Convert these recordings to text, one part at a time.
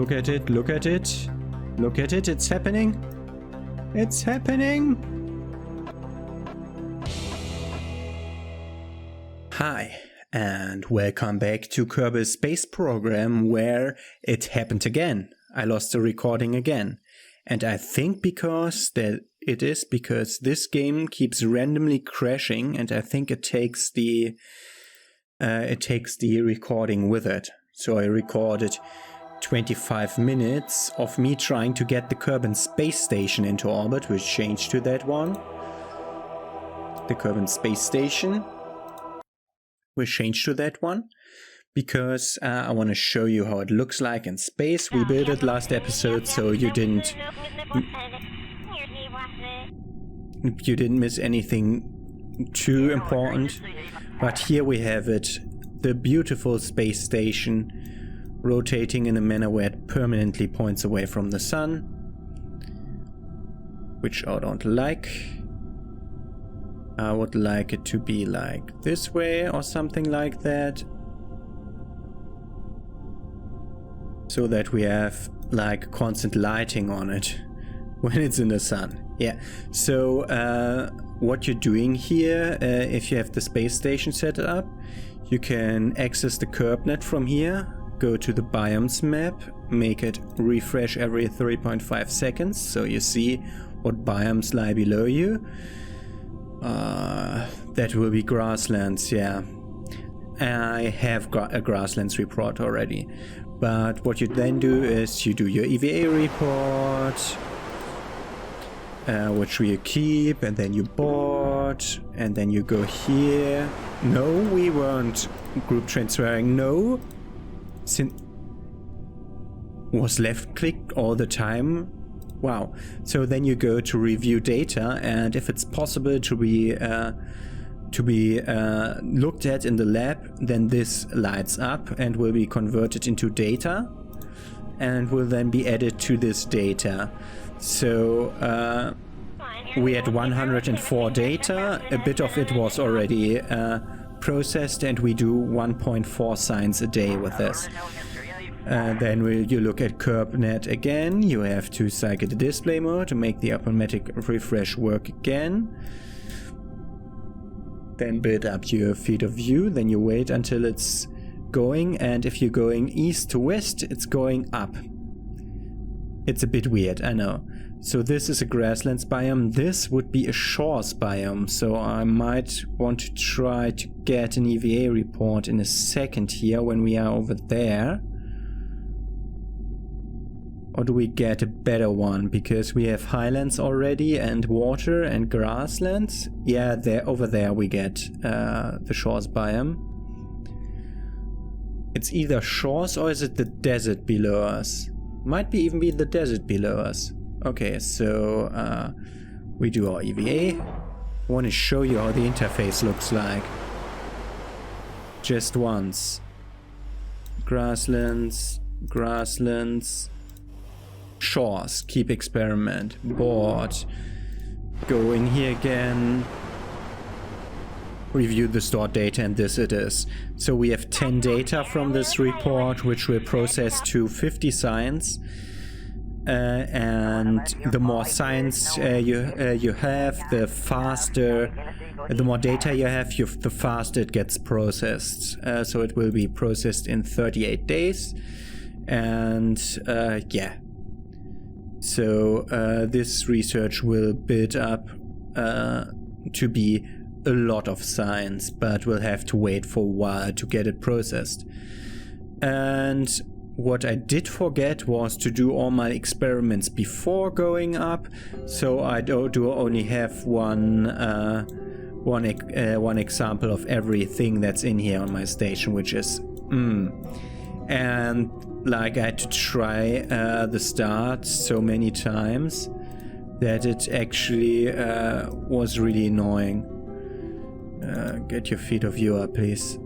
Look at it, look at it. Look at it, it's happening. It's happening. Hi, and welcome back to Kerbal Space Program, where it happened again. I lost the recording again. And I think because this game keeps randomly crashing, and I think it takes the recording with it. So I recorded 25 minutes of me trying to get the Kerbal Space Station into orbit, which changed to that one. The Kerbal Space Station. We changed to that one because I want to show you how it looks like in space. We built it last episode, so you didn't miss anything too important. But here we have it, the beautiful space station, rotating in a manner where it permanently points away from the sun, which I don't like. I would like it to be like this way or something like that, so that we have like constant lighting on it when it's in the sun. Yeah, so what you're doing here, if you have the space station set up, you can access the KerbNet from here, go to the biomes map, make it refresh every 3.5 seconds, so you see what biomes lie below you. That will be grasslands, yeah. I have got a grasslands report already. But what you then do is you do your EVA report, which you keep, and then you board, and then you go here. No, we weren't group transferring, no. Was left clicked all the time. Wow. So then you go to review data, and if it's possible to be looked at in the lab, then this lights up and will be converted into data and will then be added to this data. So we had 104 data, a bit of it was already processed, and we do 1.4 signs a day with this. Then you look at KerbNet again. You have to cycle the display mode to make the automatic refresh work again. Then build up your field of view. Then you wait until it's going, and if you're going east to west, it's going up. It's a bit weird, I know. So this is a grasslands biome. This would be a shores biome, so I might want to try to get an EVA report in a second here when we are over there. Or do we get a better one? Because we have highlands already, and water and grasslands. Yeah, over there we get the shores biome. It's either shores or is it the desert below us? Might be even be the desert below us. Okay, so we do our EVA. I want to show you how the interface looks like. Just once. Grasslands, grasslands. Shores, keep experiment, board, go in here again, review the stored data, and this it is. So we have 10 data from this report, which will process to 50 signs, and the more signs you have, the faster, the more data you have, the faster it gets processed. So it will be processed in 38 days, and yeah. So this research will build up to be a lot of science, but we'll have to wait for a while to get it processed. And what I did forget was to do all my experiments before going up, so I do only have one example of everything that's in here on my station, which is and like I had to try the start so many times that it actually was really annoying. Get your field of view up, please.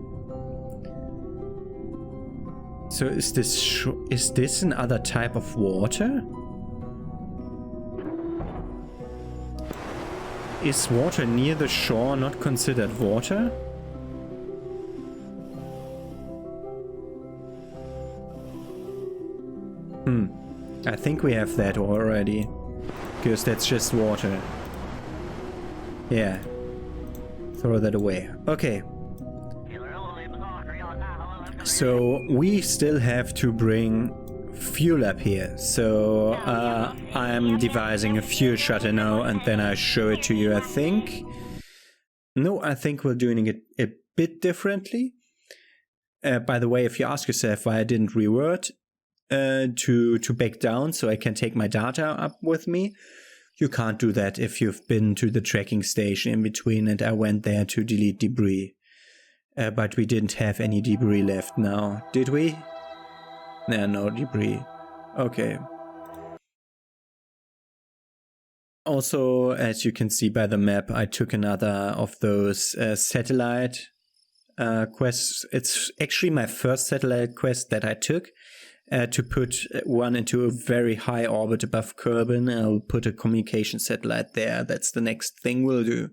So is this another type of water? Is water near the shore not considered water? I think we have that already. Because that's just water. Yeah. Throw that away. Okay. So we still have to bring fuel up here. So I'm devising a fuel shuttle now and then I show it to you, I think. No, I think we're doing it a bit differently. By the way, if you ask yourself why I didn't revert to back down so I can take my data up with me, you can't do that if you've been to the tracking station in between and I went there to delete debris. But we didn't have any debris left now, did we? No debris. Okay. Also, as you can see by the map, I took another of those satellite quests. It's actually my first satellite quest that I took to put one into a very high orbit above Kerbal. I'll put a communication satellite there. That's the next thing we'll do.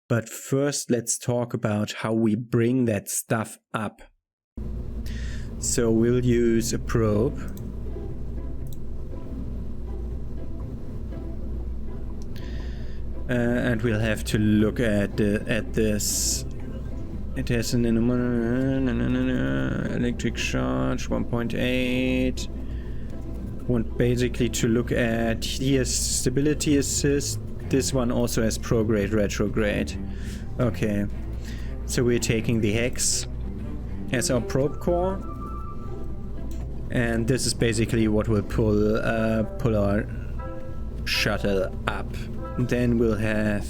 But first, let's talk about how we bring that stuff up. So we'll use a probe. And we'll have to look at this. It has an electric charge 1.8. Want basically to look at here's stability assist. This one also has prograde retrograde. Okay, so we're taking the hex as our probe core, and this is basically what will pull our shuttle up. Then we'll have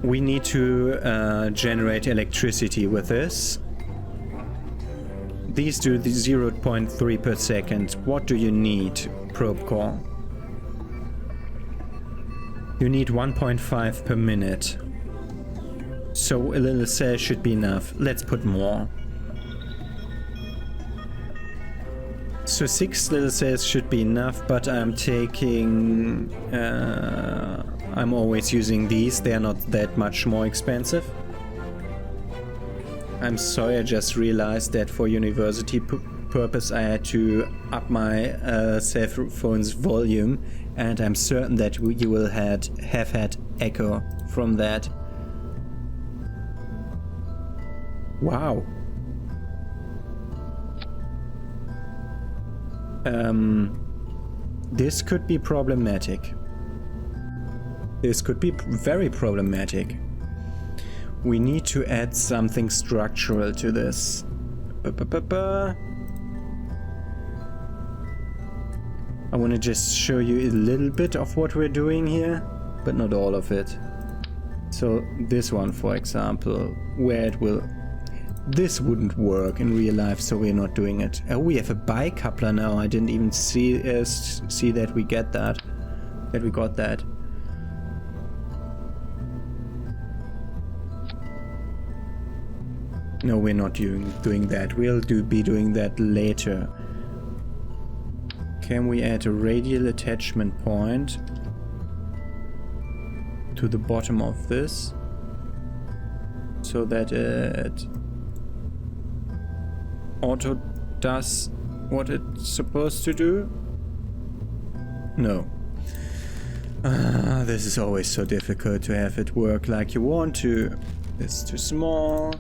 we need to generate electricity with this. These do the 0.3 per second. What do you need, probe core? You need 1.5 per minute. So a little cell should be enough. Let's put more. So 6 little cells should be enough, but I'm taking... I'm always using these. They are not that much more expensive. I'm sorry, I just realized that for university purpose I had to up my cell phone's volume, and I'm certain that you will have had echo from that. Wow. This could be problematic. This could be very problematic. We need to add something structural to this. I want to just show you a little bit of what we're doing here, but not all of it. So this one, for example, where it will... This wouldn't work in real life, so we're not doing it. Oh, we have a bicoupler now. I didn't even see that we get that. That we got that. No, we're not doing that. We'll be doing that later. Can we add a radial attachment point to the bottom of this so that it auto does what it's supposed to do? No. This is always so difficult to have it work like you want to. This is too small.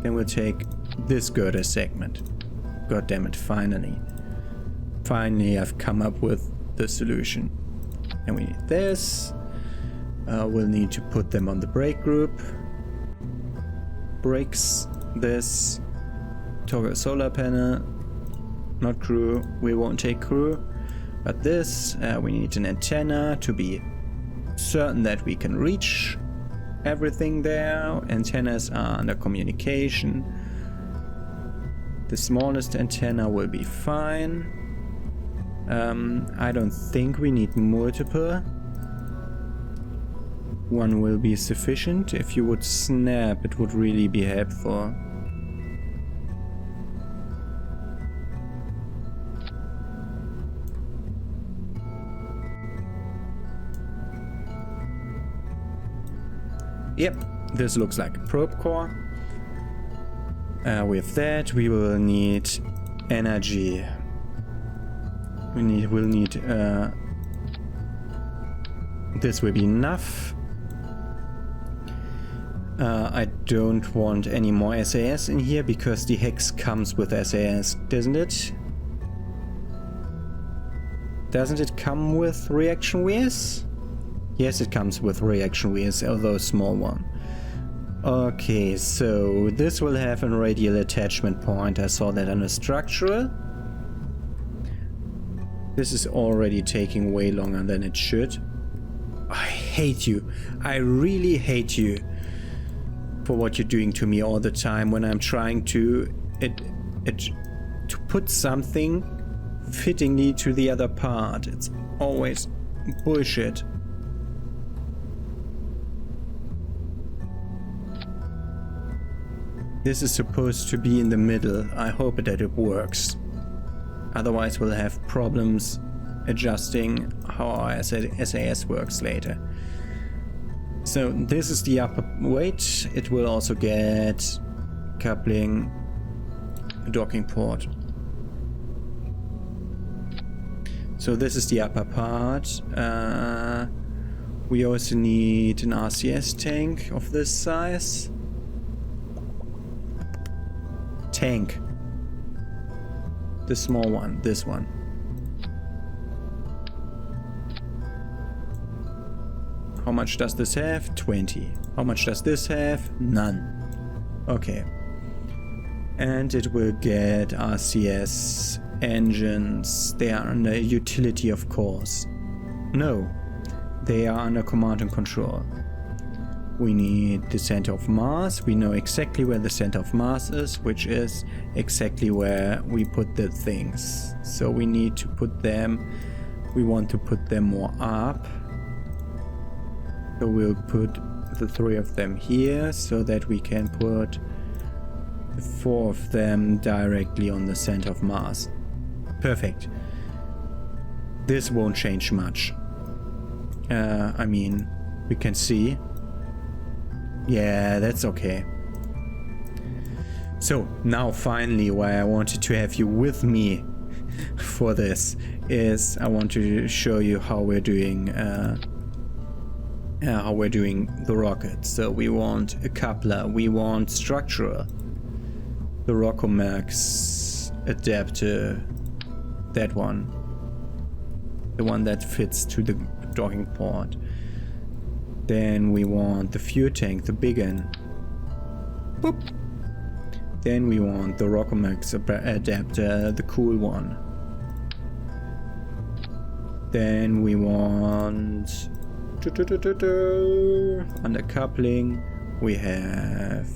Then we'll take this girder segment. God damn it, finally. Finally, I've come up with the solution. And we need this. We'll need to put them on the brake group. Brakes, this. Toggle solar panel. Not crew. We won't take crew. But this, we need an antenna to be certain that we can reach everything there. Antennas are under communication. The smallest antenna will be fine. I don't think we need multiple. One will be sufficient. If you would snap, it would really be helpful. Yep, this looks like a probe core. With that, we will need energy. We'll need this will be enough. I don't want any more SAS in here because the hex comes with SAS, doesn't it? Doesn't it come with reaction wheels? Yes, it comes with reaction wheels, although a small one. Okay, so this will have a radial attachment point. I saw that on a structural. This is already taking way longer than it should. I hate you. I really hate you for what you're doing to me all the time when I'm trying to put something fittingly to the other part. It's always bullshit. This is supposed to be in the middle. I hope that it works. Otherwise we'll have problems adjusting how our SAS works later. So this is the upper weight. It will also get coupling, a docking port. So this is the upper part. We also need an RCS tank of this size. Tank. The small one, this one. How much does this have? 20. How much does this have? None. Okay. And it will get RCS engines. They are under utility, of course. No, they are under command and control. We need the center of mass. We know exactly where the center of mass is, which is exactly where we put the things. So we need to put them, we want to put them more up. So we'll put the 3 of them here so that we can put the 4 of them directly on the center of mass. Perfect. This won't change much. I mean, we can see. Yeah, that's okay. So now finally, why I wanted to have you with me for this is I want to show you how we're doing the rocket. So we want a coupler, we want structural, the Rockomax adapter, that one, the one that fits to the docking port. Then we want the fuel tank, the big one. Boop. Then we want the Rockomax adapter, the cool one. Then we want under coupling we have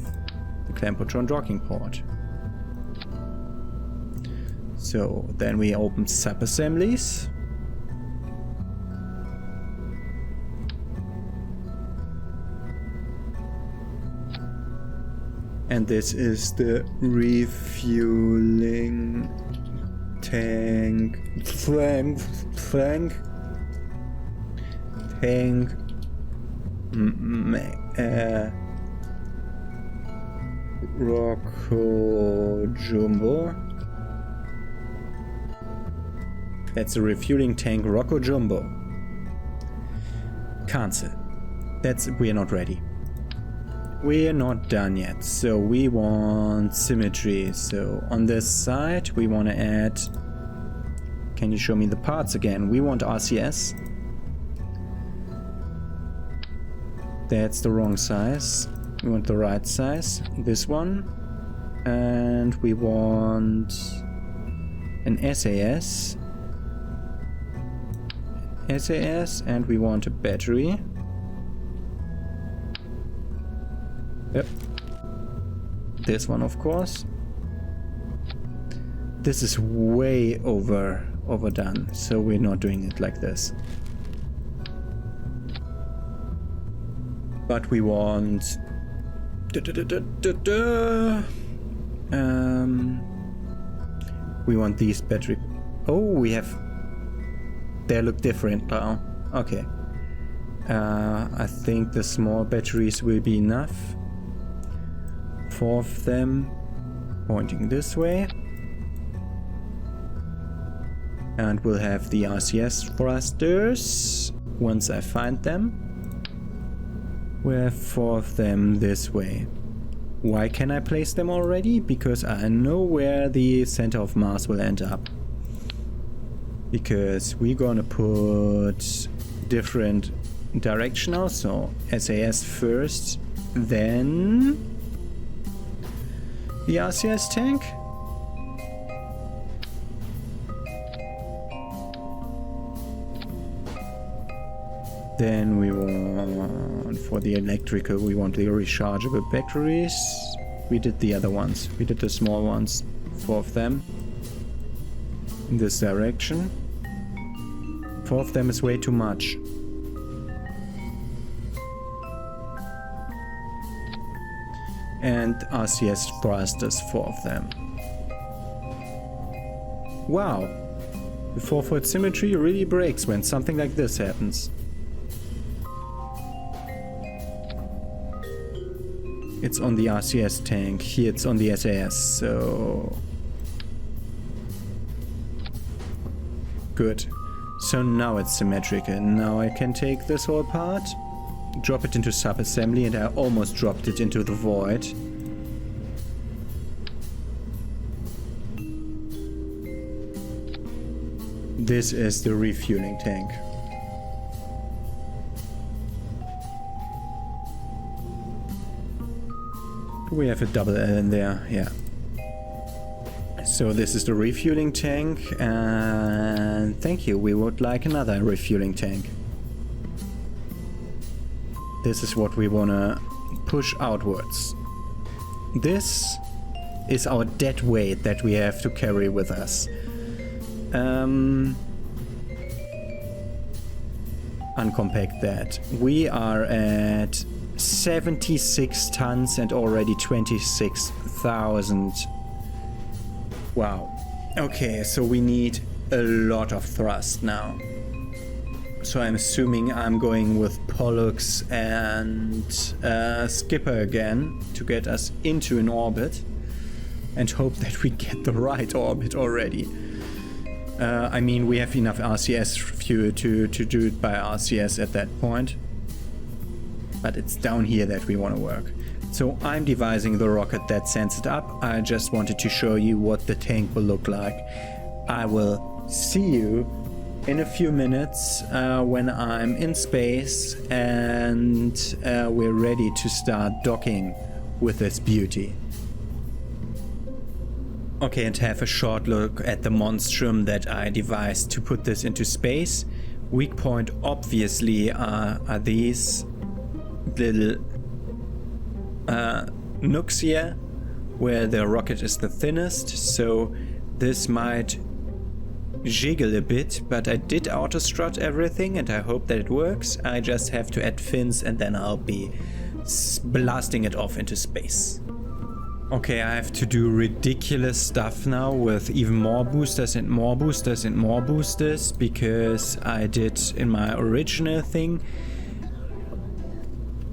the Clampotron docking port. So then we open sub-assemblies. And this is the refueling tank Rocco Jumbo. That's a refueling tank Rocco Jumbo. Cancel. We're not ready. We're not done yet, so we want symmetry. So on this side we want to add, can you show me the parts again? We want RCS. That's the wrong size. We want the right size, this one. And we want an SAS. And we want a battery. Yep. This one, of course. This is way overdone, so we're not doing it like this. But we want we want these battery. Oh, we have. They look different now. Okay. I think the small batteries will be enough. 4 of them. pointing this way. And we'll have the RCS thrusters once I find them. We'll have 4 of them this way. Why can I place them already? Because I know where the center of mass will end up. Because we're gonna put different directional, so SAS first, then the RCS tank. Then we want, for the electrical, we want the rechargeable batteries. We did the other ones. We did the small ones, 4 of them. In this direction. 4 of them is way too much. And RCS thrusters, 4 of them. Wow. The 4-foot symmetry really breaks when something like this happens. It's on the RCS tank, here it's on the SAS, so... Good. So now it's symmetrical. Now I can take this whole part, drop it into sub-assembly, and I almost dropped it into the void. This is the refueling tank. We have a double L in there, yeah. So this is the refueling tank, and thank you, we would like another refueling tank. This is what we wanna push outwards. This is our dead weight that we have to carry with us. Uncompact that. We are at 76 tons and already 26,000. Wow. Okay, so we need a lot of thrust now. So I'm assuming I'm going with Pollux and Skipper again to get us into an orbit and hope that we get the right orbit already. I mean, we have enough RCS fuel to do it by RCS at that point. But it's down here that we want to work. So I'm devising the rocket that sends it up. I just wanted to show you what the tank will look like. I will see you in a few minutes when I'm in space and we're ready to start docking with this beauty. Okay, and have a short look at the monstrum that I devised to put this into space. Weak point obviously are these little nooks here where the rocket is the thinnest, so this might jiggle a bit, but I did auto-strut everything and I hope that it works. I just have to add fins and then I'll be blasting it off into space. Okay, I have to do ridiculous stuff now with even more boosters and more boosters and more boosters, because I did in my original thing,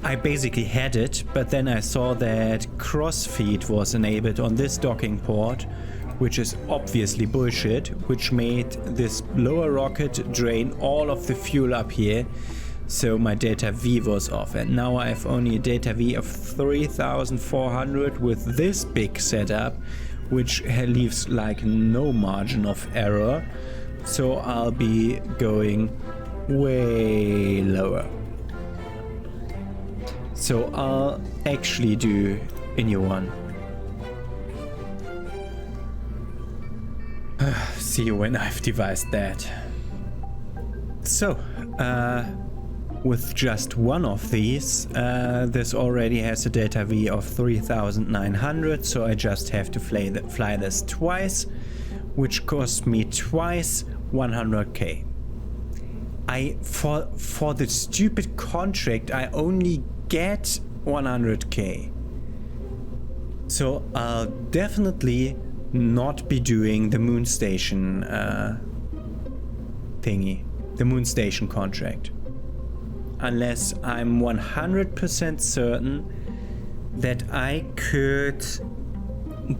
I basically had it, but then I saw that crossfeed was enabled on this docking port, which is obviously bullshit, which made this lower rocket drain all of the fuel up here. So my delta V was off, and now I have only a delta V of 3,400 with this big setup, which leaves like no margin of error. So I'll be going way lower. So I'll actually do a new one. See you when I've devised that. So, with just one of these, this already has a delta V of 3,900, so I just have to fly this twice, which cost me twice 100k. For the stupid contract, I only get 100k. So I'll definitely not be doing the moon station thingy, the moon station contract, unless I'm 100% certain that I could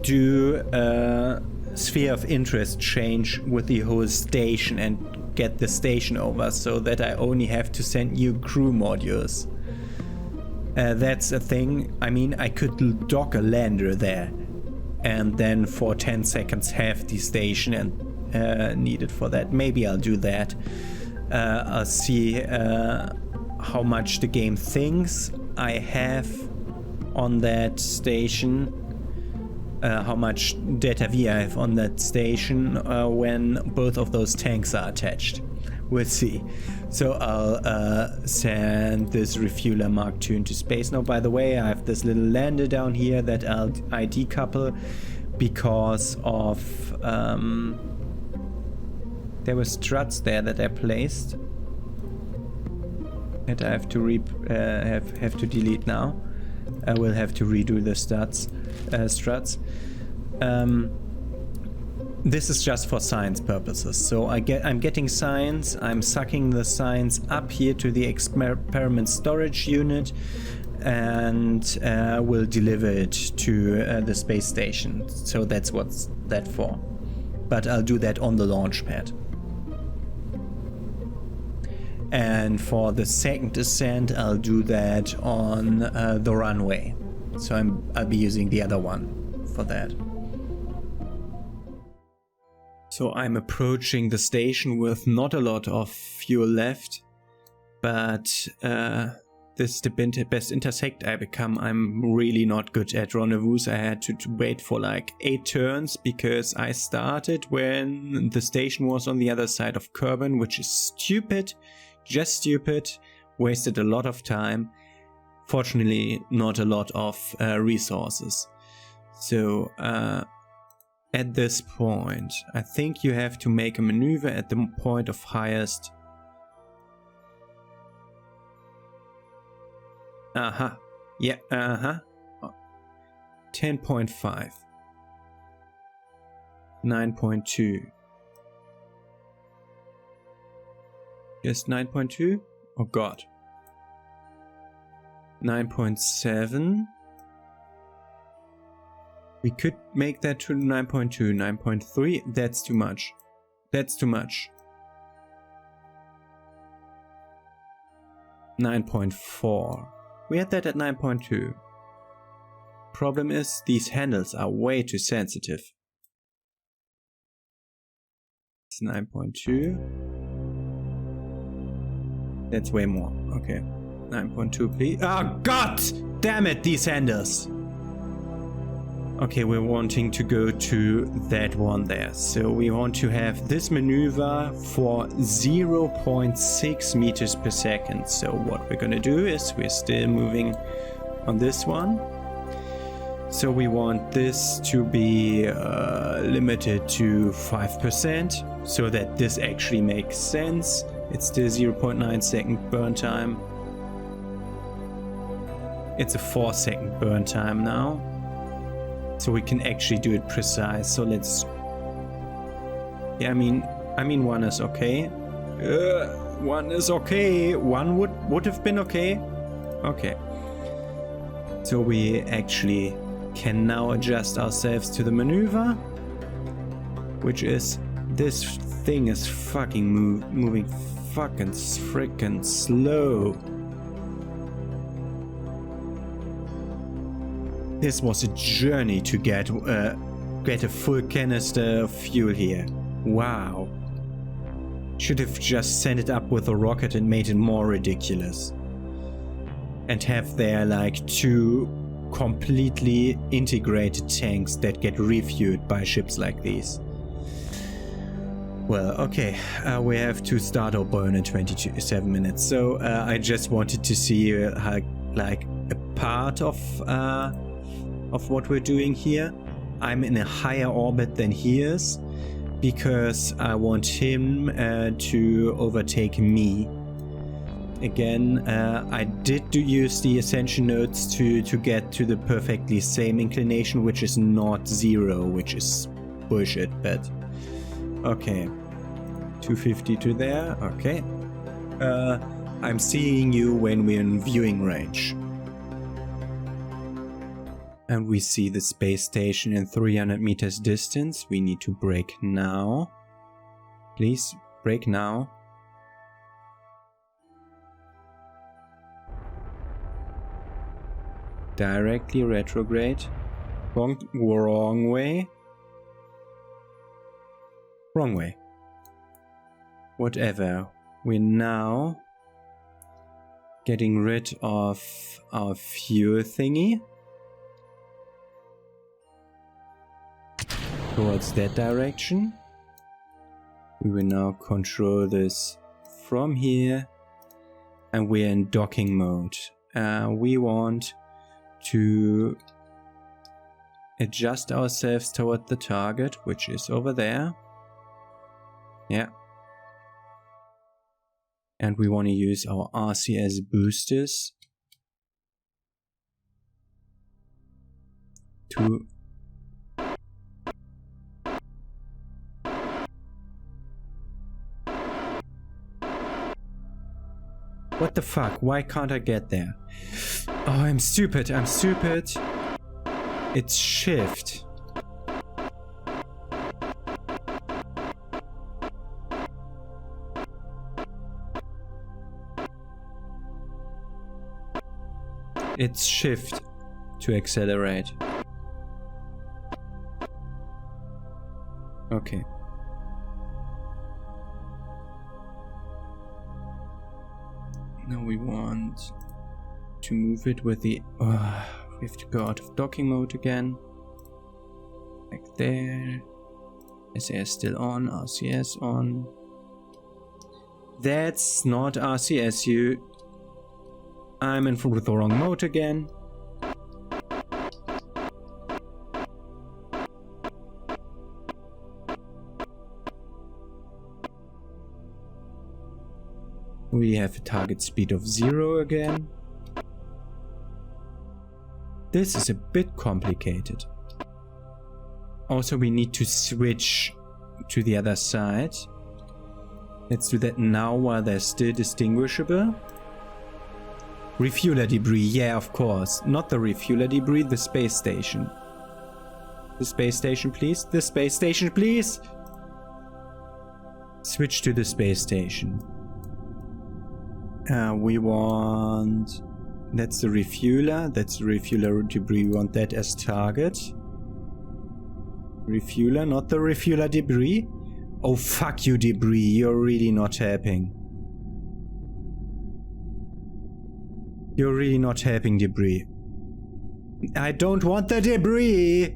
do a sphere of interest change with the whole station and get the station over, so that I only have to send new crew modules. That's a thing. I mean, I could dock a lander there and then for 10 seconds have the station and needed for that. Maybe I'll do that. I'll see how much the game thinks I have on that station, how much data V I have on that station when both of those tanks are attached. We'll see. So I'll send this refueler Mark II into space. Now, by the way, I have this little lander down here that I decouple because of there were struts there that I placed that I have to have to delete now. I will have to redo the struts. This is just for science purposes. So I'm getting science. I'm sucking the science up here to the experiment storage unit, and will deliver it to the space station. So that's what's that for. But I'll do that on the launch pad. And for the second ascent, I'll do that on the runway. So I'll be using the other one for that. So I'm approaching the station with not a lot of fuel left, but this is the best intersect I become. I'm really not good at rendezvous. I had to wait for like 8 turns because I started when the station was on the other side of Kerbal, which is stupid. Just stupid, wasted a lot of time, fortunately not a lot of resources. So at this point, I think you have to make a maneuver at the point of highest. Yeah, 10.5. 9.2. Just 9.2? Oh god. 9.7. We could make that to 9.2, 9.3. That's too much. That's too much. 9.4. We had that at 9.2. Problem is, these handles are way too sensitive. It's 9.2. That's way more. Okay. 9.2, please. Oh, god damn it, these handles. Okay, we're wanting to go to that one there. So we want to have this maneuver for 0.6 meters per second. So what we're gonna do is we're still moving on this one. So we want this to be limited to 5% so that this actually makes sense. It's still 0.9 second burn time. It's a 4 second burn time now. So we can actually do it precise. So let's... Yeah, I mean 1 is okay. 1 is okay. 1 would have been okay. Okay. So we actually can now adjust ourselves to the maneuver, which is this thing is fucking moving fucking freaking slow. This was a journey to get a full canister of fuel here. Wow. Should have just sent it up with a rocket and made it more ridiculous. And have there like 2 completely integrated tanks that get refueled by ships like these. Well, okay, we have to start our burn in 27 minutes. So I just wanted to see like a part of what we're doing here. I'm in a higher orbit than he is because I want him to overtake me. Again, I did use the ascension nodes to get to the perfectly same inclination, which is not 0, which is bullshit, but okay. 250 to there, okay. I'm seeing you when we're in viewing range. And we see the space station in 300 meters distance. We need to brake now. Please, brake now. Directly retrograde. Wrong way. Wrong way. Whatever. We're now getting rid of our fuel thingy. Towards that direction. We will now control this from here. And we're in docking mode. We want to adjust ourselves toward the target, which is over there. Yeah. And we want to use our RCS boosters to what the fuck? Why can't I get there? Oh, I'm stupid. I'm stupid. It's shift. It's shift to accelerate. Okay. Now we want to move it with the... we have to go out of docking mode again. Like there. SAS still on, RCS on. That's not RCS, I'm in with the wrong mode again. We have a target speed of 0 again. This is a bit complicated. Also, we need to switch to the other side. Let's do that now while they're still distinguishable. Refueler debris, yeah, of course. Not the refueler debris, the space station. The space station, please. The space station, please. Switch to the space station. We want... That's the refueler. That's the refueler debris. We want that as target. Refueler, not the refueler debris. Oh, fuck you, debris. You're really not helping. You're really not helping, debris. I don't want the debris!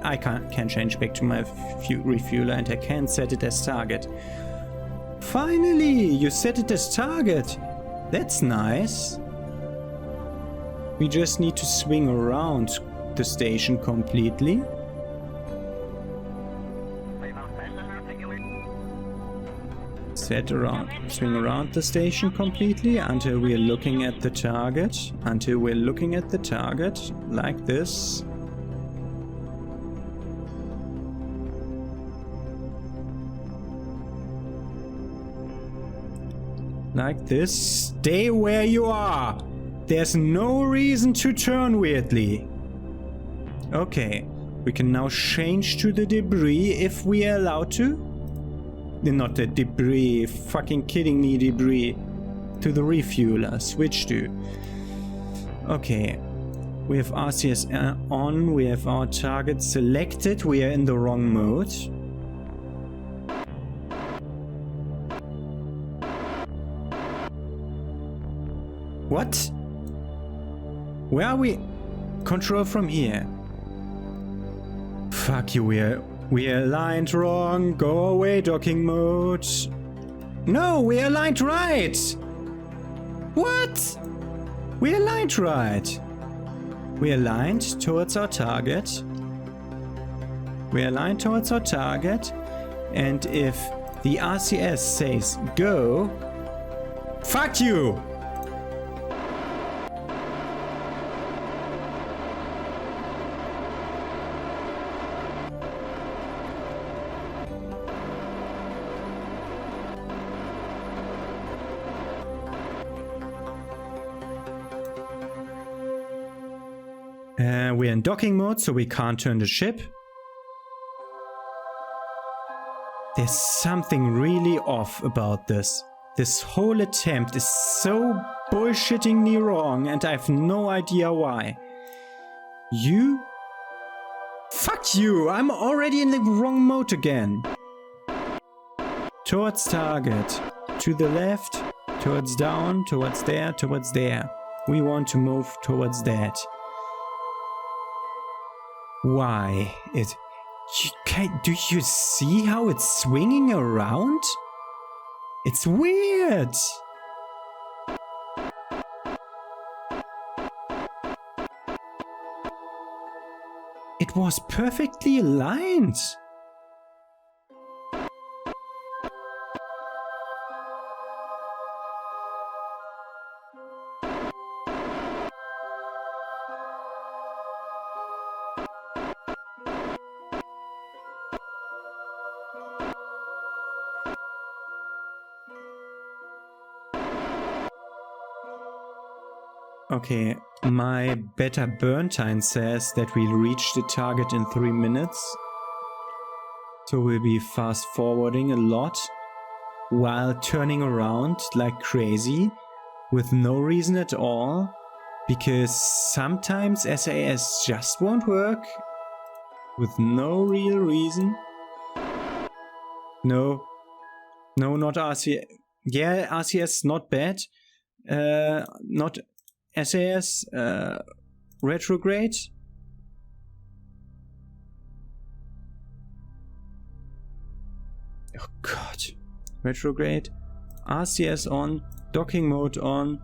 I can't change back to my refueler and I can't set it as target. Finally! You set it as target! That's nice. We just need to swing around the station completely. Swing around the station completely until we're looking at the target. Until we're looking at the target, like this. Like this. Stay where you are. There's no reason to turn weirdly. Okay, we can now change to the debris if we are allowed to. Not the debris, fucking kidding me, debris. To the refueler, switch to. Okay, we have RCS on, we have our target selected, we are in the wrong mode. What? Where are we? Control from here. Fuck you, we are aligned wrong. Go away, docking mode. No, we aligned right. What? We aligned right. We aligned towards our target. We aligned towards our target. And if the RCS says go, fuck you. We're in docking mode, so we can't turn the ship. There's something really off about this. This whole attempt is so bullshittingly wrong, and I have no idea why. You? Fuck you! I'm already in the wrong mode again. Towards target. To the left. Towards down. Towards there. Towards there. We want to move towards that. Why? Do you see how it's swinging around? It's weird. It was perfectly aligned. Okay, my beta burn time says that we'll reach the target in 3 minutes. So we'll be fast forwarding a lot while turning around like crazy with no reason at all, because sometimes SAS just won't work with no real reason. No, not RCS. Yeah, RCS not bad. Not SAS, retrograde. Oh god. Retrograde. RCS on. Docking mode on.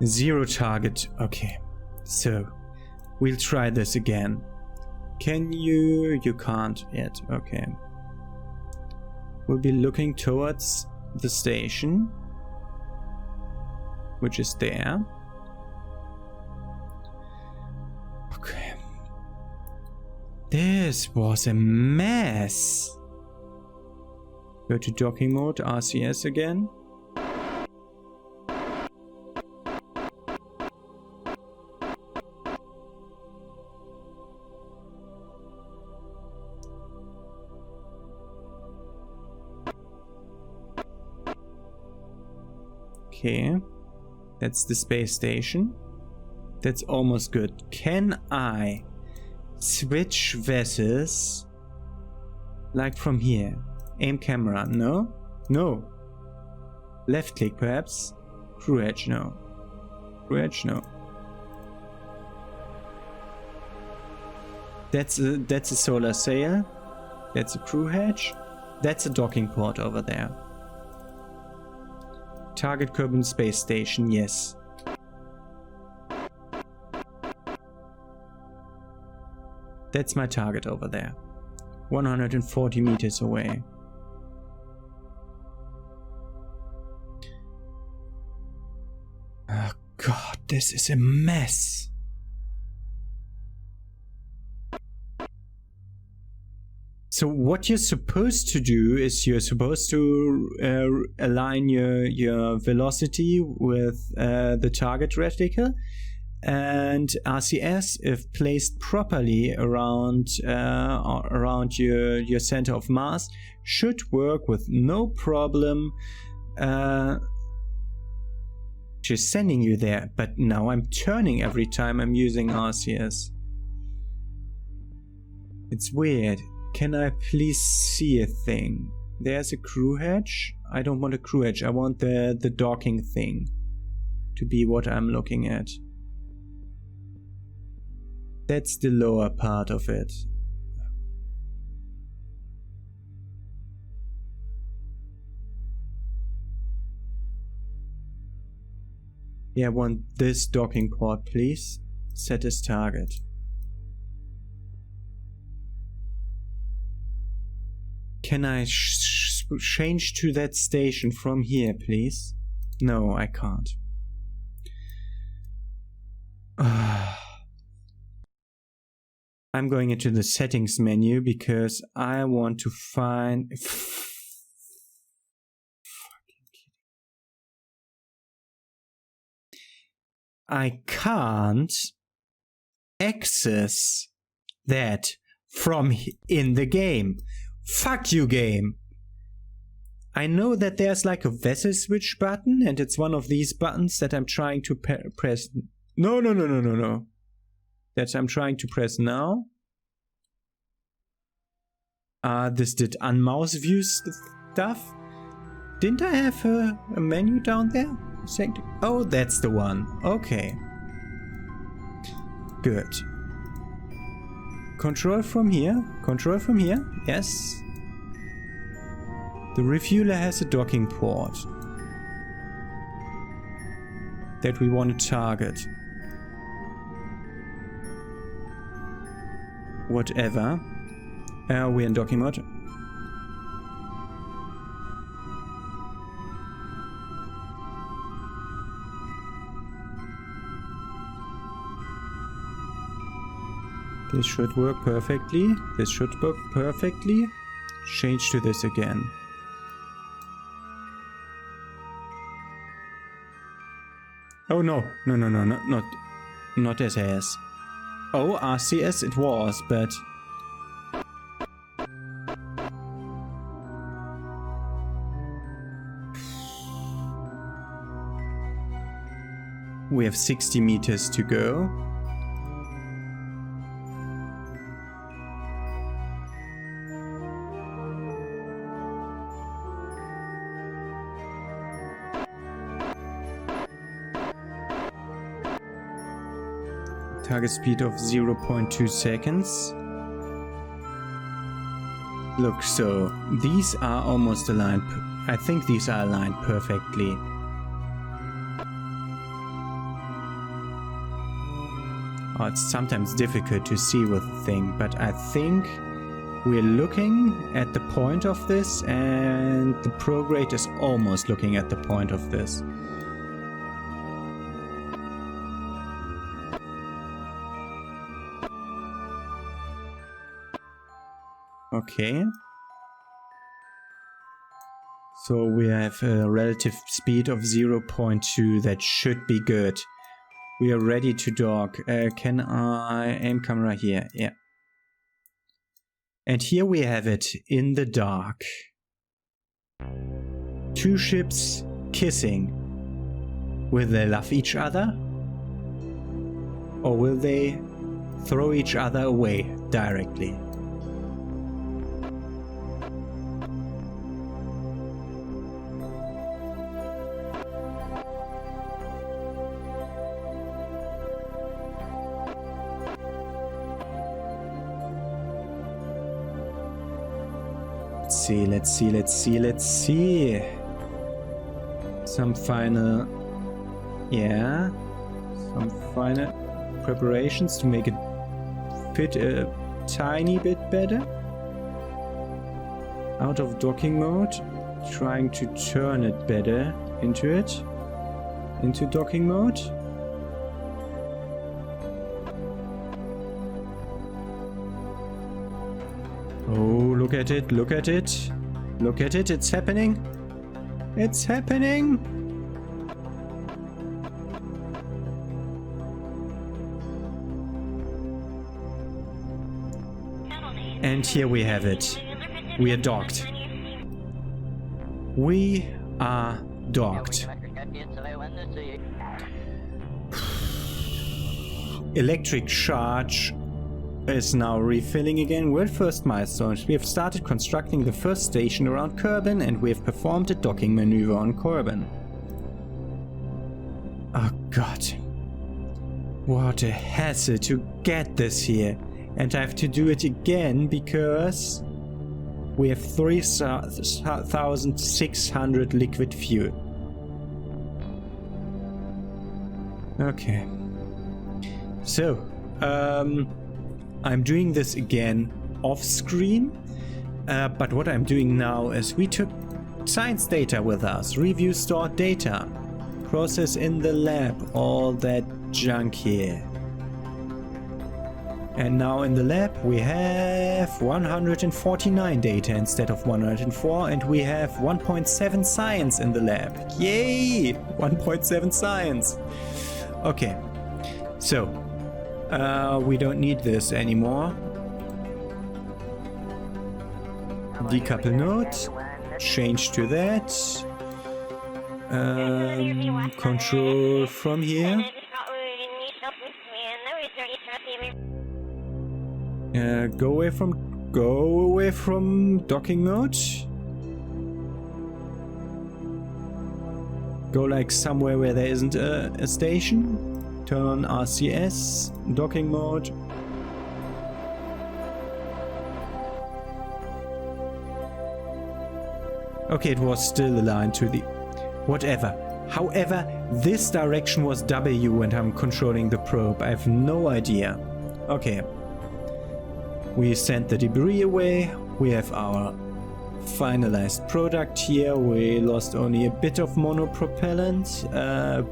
Zero target. Okay. So, we'll try this again. Can you? You can't yet. Okay. We'll be looking towards the station, which is there. Okay. This was a mess. Go to docking mode, RCS again. Okay, that's the space station. That's almost good. Can I switch vessels like from here? Aim camera, no? No. Left click perhaps? Crew hatch, no. Crew hatch, no. That's a solar sail. That's a crew hatch. That's a docking port over there. Target Kerbal Space Station, yes. That's my target over there. 140 meters away. Oh god, this is a mess. So what you're supposed to do is you're supposed to align your velocity with the target reticle, and RCS, if placed properly around your center of mass, should work with no problem. Just sending you there, but now I'm turning every time I'm using RCS. It's weird. Can I please see a thing? There's a crew hatch. I don't want a crew hatch. I want the docking thing to be what I'm looking at. That's the lower part of it. Yeah, I want this docking port, please. Set as target. Can I change to that station from here, please? No, I can't. I'm going into the settings menu because I want to find... I can't access that from in the game. Fuck you, game. I know that there's like a vessel switch button, and it's one of these buttons that I'm trying to press. No. That I'm trying to press now. This did unmouse view stuff. Didn't I have a menu down there? Oh, that's the one. Okay. Good. Control from here. Control from here. Yes. The refueler has a docking port that we want to target. Whatever. We're in docking mode. This should work perfectly. This should work perfectly. Change to this again. Oh no, not SAS. Oh, RCS it was, but... We have 60 meters to go. Target speed of 0.2 seconds. Look, so these are almost aligned. I think these are aligned perfectly. Oh, it's sometimes difficult to see with the thing, but I think we're looking at the point of this, and the prograde is almost looking at the point of this. Okay. So we have a relative speed of 0.2. That should be good. We are ready to dock. Can I aim camera here? Yeah. And here we have it in the dark. Two ships kissing. Will they love each other? Or will they throw each other away directly? Let's see. Some final preparations to make it fit a tiny bit better. Out of docking mode, trying to turn it better into docking mode. Oh, look at it, it's happening. It's happening. And here we have it. We are docked. We are docked. Electric charge is now refilling again. World first milestones. We have started constructing the first station around Kerbal, and we have performed a docking maneuver on Kerbal. Oh god. What a hassle to get this here. And I have to do it again because we have 3,600 liquid fuel. Okay. So, I'm doing this again off screen, but what I'm doing now is we took science data with us, review stored data, process in the lab, all that junk here. And now in the lab we have 149 data instead of 104, and we have 1.7 science in the lab. Yay! 1.7 science. Okay. So, we don't need this anymore. Decouple node. Change to that. Control from here. Go away from docking mode. Go like somewhere where there isn't a station. Turn on RCS, docking mode. Okay, it was still aligned to the... whatever. However, this direction was W when I'm controlling the probe. I have no idea. Okay. We sent the debris away. We have our finalized product here. We lost only a bit of monopropellant,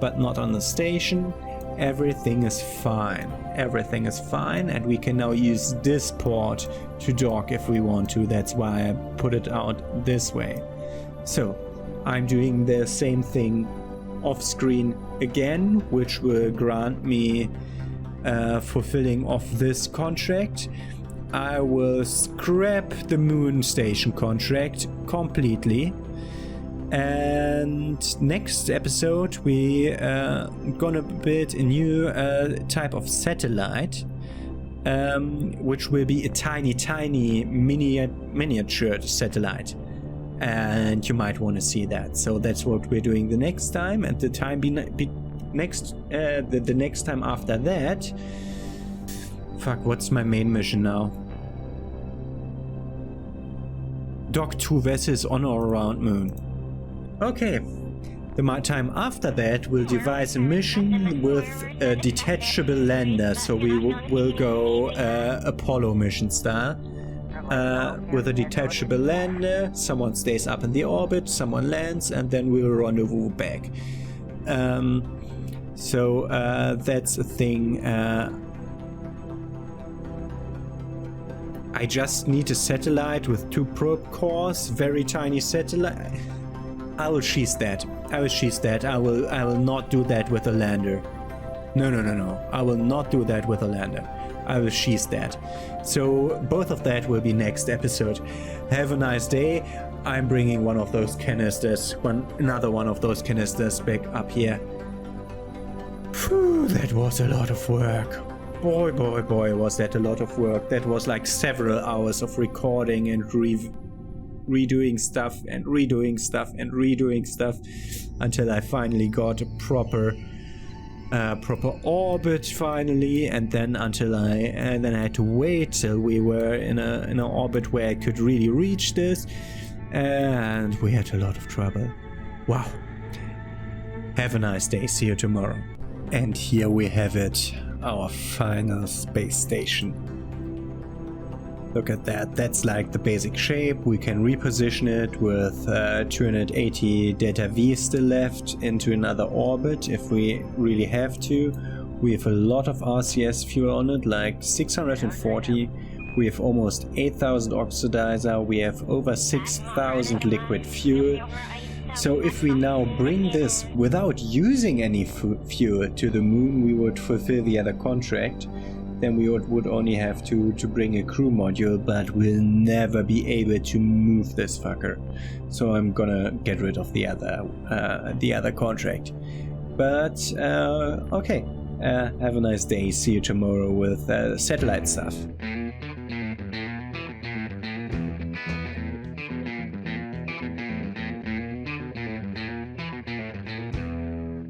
but not on the station. Everything is fine. Everything is fine, and we can now use this port to dock if we want to. That's why I put it out this way. So, I'm doing the same thing off screen again, which will grant me fulfilling of this contract. I will scrap the moon station contract completely, and next episode we gonna build a new type of satellite, which will be a tiny miniature satellite, and you might want to see that. So that's what we're doing the next time, and the next time after that. Fuck, what's my main mission now? Dock 2 vessels on or around moon. Okay. The time after that we'll devise a mission with a detachable lander. So we will go Apollo mission style. With a detachable lander, someone stays up in the orbit, someone lands, and then we'll rendezvous back. So that's a thing. I just need a satellite with 2 probe cores, very tiny satellite. I will sheath that. I will not do that with a lander. No. I will not do that with a lander. I will sheath that. So both of that will be next episode. Have a nice day. I'm bringing one of those canisters, another one of those canisters back up here. Phew, that was a lot of work. Boy, was that a lot of work. That was like several hours of recording and redoing stuff and redoing stuff and redoing stuff until I finally got a proper orbit finally, and then I had to wait till we were in an orbit where I could really reach this, and we had a lot of trouble. Wow. Have a nice day. See you tomorrow. And here we have it. Our final space station. Look at that. That's like the basic shape. We can reposition it with 280 delta V still left into another orbit if we really have to. We have a lot of RCS fuel on it, like 640. We have almost 8,000 oxidizer. We have over 6,000 liquid fuel. So if we now bring this without using any fuel to the moon, we would fulfill the other contract. Then we would only have to bring a crew module, but we'll never be able to move this fucker. So I'm gonna get rid of the other contract. But okay, have a nice day. See you tomorrow with satellite stuff.